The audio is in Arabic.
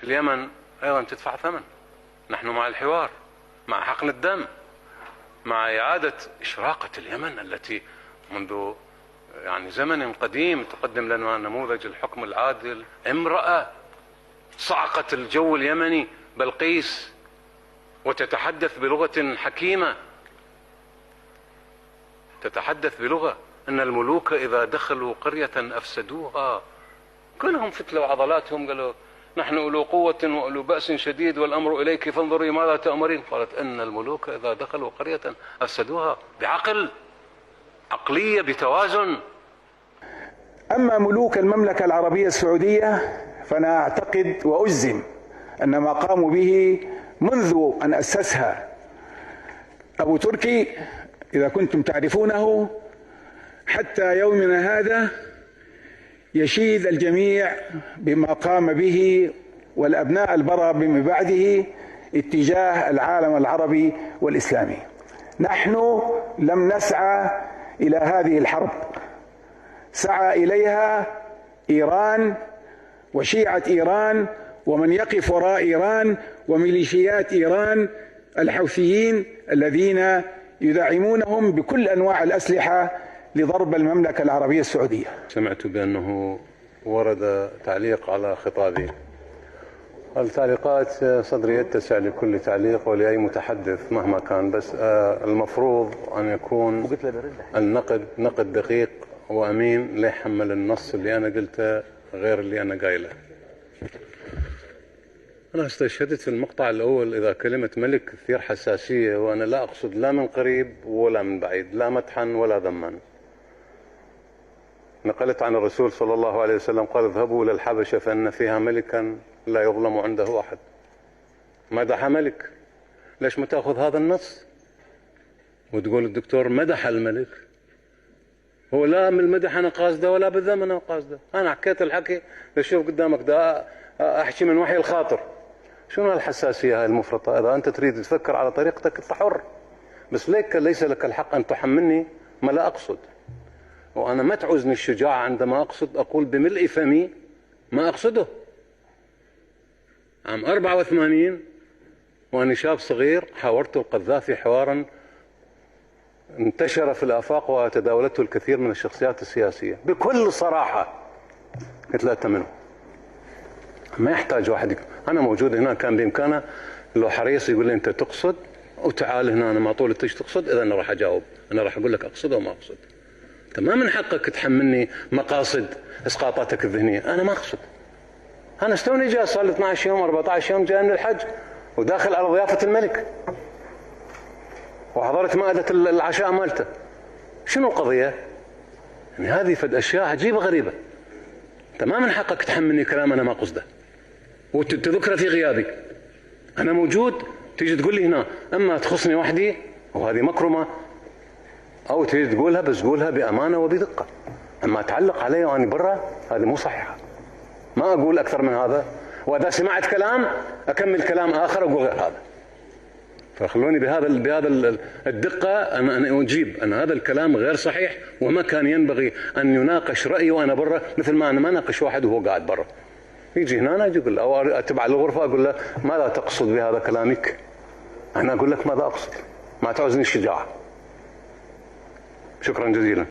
اليمن أيضا تدفع ثمن. نحن مع الحوار، مع حقن الدم، مع إعادة إشراقة اليمن التي منذ زمن قديم تقدم لنا نموذج الحكم العادل. امرأة صعقت الجو اليمني، بلقيس، وتتحدث بلغة حكيمة، تتحدث بلغة أن الملوك إذا دخلوا قرية أفسدوها. كلهم فتلوا عضلاتهم، قالوا نحن أولو قوة وأولو بأس شديد والأمر إليك فانظري ماذا تأمرين. قالت أن الملوك إذا دخلوا قرية أفسدوها، بعقل، عقلية بتوازن. أما ملوك المملكة العربية السعودية فأنا أعتقد وأجزم أن ما قاموا به منذ أن أسسها أبو تركي، إذا كنتم تعرفونه، حتى يومنا هذا يشيد الجميع بما قام به والأبناء البررة من بعده اتجاه العالم العربي والإسلامي. نحن لم نسعى إلى هذه الحرب، سعى إليها إيران وشيعة إيران ومن يقف وراء إيران وميليشيات إيران الحوثيين الذين يدعمونهم بكل أنواع الأسلحة لضرب المملكة العربية السعودية. سمعت بأنه ورد تعليق على خطابي. التعليقات صدري يتسع لكل تعليق ولأي متحدث مهما كان، بس المفروض أن يكون النقد نقد دقيق وأمين، لا يحمل النص اللي أنا قلته غير اللي أنا قايله. أنا استشهدت في المقطع الأول إذا كلمة ملك تثير حساسية، وأنا لا أقصد لا من قريب ولا من بعيد، لا مدحا ولا ذما. نقلت عن الرسول صلى الله عليه وسلم قال اذهبوا إلى الحبشة فإن فيها ملكا لا يظلم عنده أحد. مدح ملك، ليش ما تأخذ هذا النص وتقول الدكتور مدح الملك؟ هو لا من المدح أنا قاصده ولا بالذم أنا قاصده. أنا حكيت الحكي لشوف قدامك ده أحكي من وحي الخاطر. شنو هالحساسية هاي المفرطة؟ إذا أنت تريد تفكر على طريقتك أنت حر، بس ليس لك الحق أن تحملني ما لا أقصد. وأنا ما تعوزني الشجاعة عندما أقصد أقول بملء فمي ما أقصده. عام 84 وأنا شاب صغير حاورت القذافي حوارا انتشر في الآفاق وتداولته الكثير من الشخصيات السياسية بكل صراحة. قلت لا أتمنه، ما يحتاج واحد أنا موجود هنا، كان بإمكانه لو حريص يقول لي أنت تقصد وتعال هنا، أنا ما طول تيجي تقصد، إذا أنا راح أجاوب، أنا راح أقول لك أقصد أو ما أقصد. أنت ما من حقك تحملني مقاصد إسقاطاتك الذهنية. أنا ما أقصد، أنا استوني جاء صار لي 12 يوم 14 يوم جاي من الحج وداخل على ضيافة الملك وحضرت مائدة العشاء مالته. شنو القضية؟ يعني هذه فد أشياء عجيبة غريبة. أنت ما من حقك تحملني كلام أنا ما قصده وتذكره في غيابي. أنا موجود تيجي تقول لي هنا، أما تخصني وحدي وهذه مكرمة، أو تريد تقولها بس قولها بأمانة وبدقة. أما تعلق علي وأنا برا هذه مو صحيحة. ما أقول أكثر من هذا، وإذا سمعت كلام أكمل كلام آخر أقول غير هذا. فخلوني بهذا الدقة أنا أجيب أن هذا الكلام غير صحيح، وما كان ينبغي أن يناقش رأيي وأنا برا، مثل ما أنا ما ناقش واحد وهو قاعد برا. يجي هنا أجي أقول له، أو أتبع الغرفة أقول له ماذا تقصد بهذا كلامك؟ أنا أقول لك ماذا أقصد، ما تعوزني الشجاعة. شكرا جزيلا.